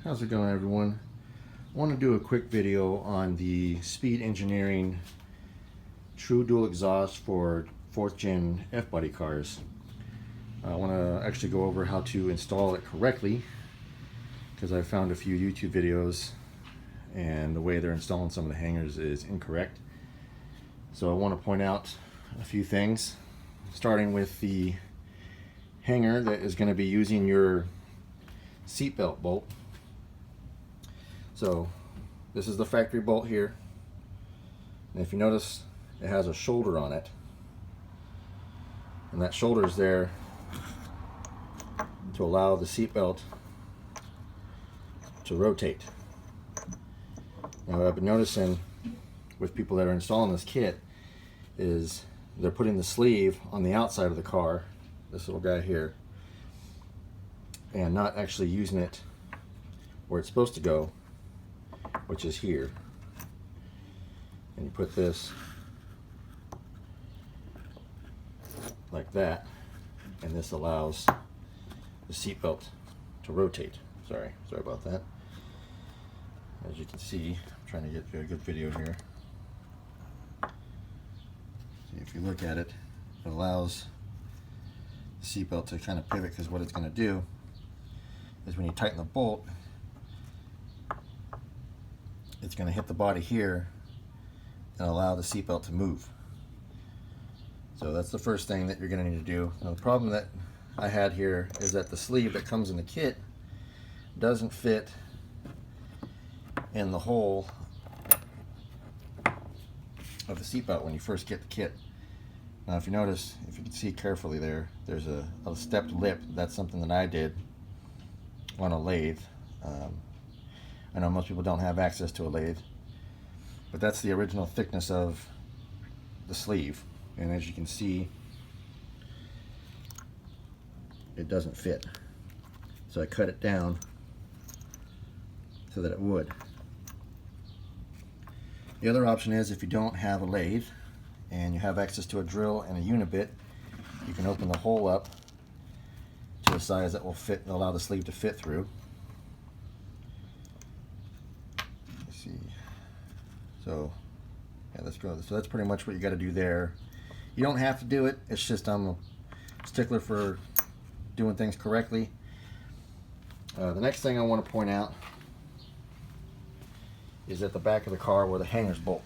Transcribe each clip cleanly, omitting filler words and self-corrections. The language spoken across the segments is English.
How's it going, everyone? I want to do a quick video on the Speed Engineering True Dual Exhaust for 4th Gen F-Body cars. I want to actually go over how to install it correctly, because I found a few YouTube videos and the way they're installing some of the hangers is incorrect. So I want to point out a few things, starting with the hanger that is going to be using your seatbelt bolt. So this is the factory bolt here, and if you notice, it has a shoulder on it, and that shoulder is there to allow the seatbelt to rotate. Now, what I've been noticing with people that are installing this kit is they're putting the sleeve on the outside of the car, this little guy here, and not actually using it where it's supposed to go, which is here. And you put this like that, and this allows the seatbelt to rotate. Sorry about that. As you can see, I'm trying to get a good video here. See, if you look at it, it allows the seatbelt to kind of pivot, because what it's going to do is when you tighten the bolt, it's going to hit the body here and allow the seatbelt to move. So that's the first thing that you're going to need to do. Now, the problem that I had here is that the sleeve that comes in the kit doesn't fit in the hole of the seatbelt when you first get the kit. Now, if you notice, if you can see carefully there, there's a stepped lip. That's something that I did on a lathe. I know most people don't have access to a lathe, but that's the original thickness of the sleeve, and as you can see, it doesn't fit. So I cut it down so that it would. The other option is, if you don't have a lathe and you have access to a drill and a unibit, you can open the hole up to a size that will fit and allow the sleeve to fit through. So yeah, let's go. So that's pretty much what you got to do there. You don't have to do it. It's just I'm a stickler for doing things correctly. The next thing I want to point out is at the back of the car where the hangers bolt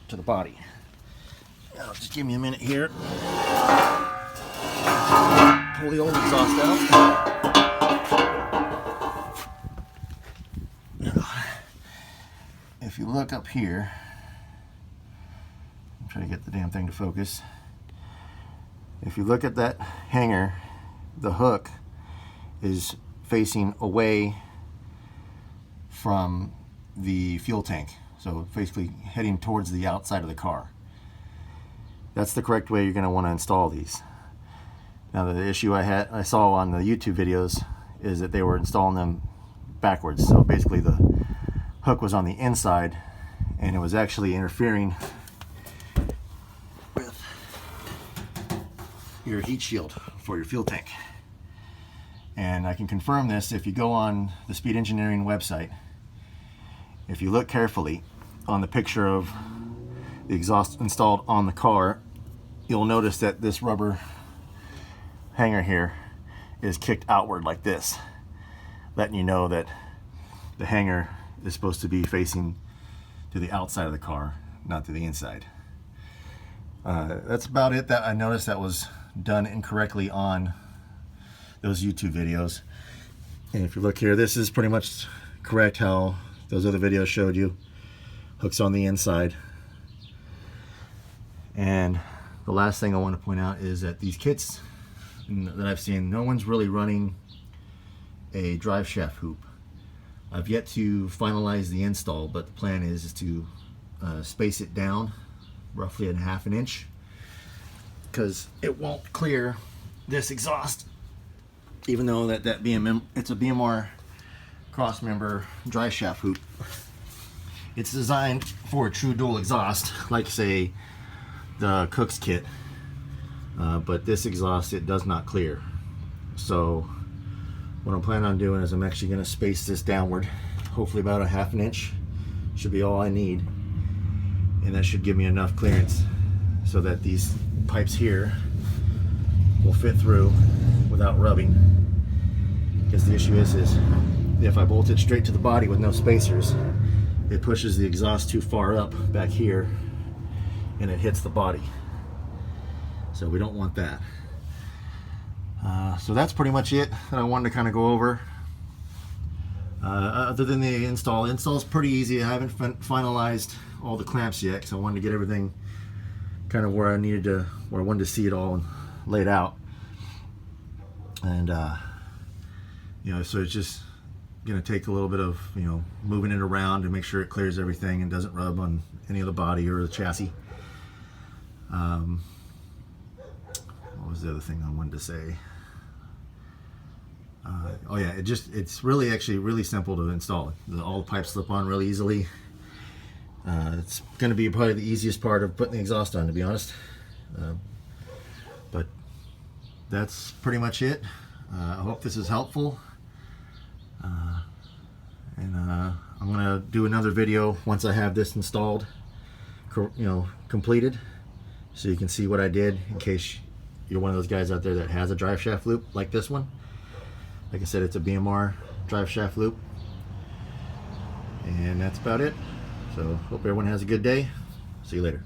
to the body. Now, just give me a minute here. Pull the old exhaust out. If you look up here, I'm trying to get the damn thing to focus. If you look at that hanger, the hook is facing away from the fuel tank, so basically heading towards the outside of the car. That's the correct way you're going to want to install these. Now, the issue I saw on the YouTube videos is that they were installing them backwards, so basically the hook was on the inside and it was actually interfering with your heat shield for your fuel tank. And I can confirm this if you go on the Speed Engineering website. If you look carefully on the picture of the exhaust installed on the car, you'll notice that this rubber hanger here is kicked outward like this, letting you know that the hanger is supposed to be facing to the outside of the car, not to the inside. That's about it that I noticed that was done incorrectly on those YouTube videos. And if you look here, this is pretty much correct how those other videos showed you. Hooks on the inside. And the last thing I want to point out is that these kits that I've seen, no one's really running a drive shaft hoop. I've yet to finalize the install, but the plan is to space it down roughly at 1/2 inch, because it won't clear this exhaust, even though that it's a BMR cross member drive shaft hoop. It's designed for a true dual exhaust, like say the Cook's kit, but this exhaust, it does not clear. So what I'm planning on doing is I'm actually going to space this downward, hopefully about 1/2 inch should be all I need, and that should give me enough clearance so that these pipes here will fit through without rubbing. Because the issue is if I bolt it straight to the body with no spacers, it pushes the exhaust too far up back here and it hits the body. So we don't want that. So that's pretty much it that I wanted to kind of go over. Other than the install's pretty easy. I haven't finalized all the clamps yet because I wanted to get everything kind of where I wanted to see it all laid out. And you know, so it's just gonna take a little bit of, you know, moving it around to make sure it clears everything and doesn't rub on any of the body or the chassis. What was the other thing I wanted to say? Oh yeah, it's really actually really simple to install. All the pipes slip on really easily. It's going to be probably the easiest part of putting the exhaust on, to be honest. But that's pretty much it. I hope this is helpful. And I'm going to do another video once I have this installed, you know, completed, so you can see what I did in case you're one of those guys out there that has a drive shaft loop like this one. Like I said, it's a BMR drive shaft loop. And that's about it. So hope everyone has a good day. See you later.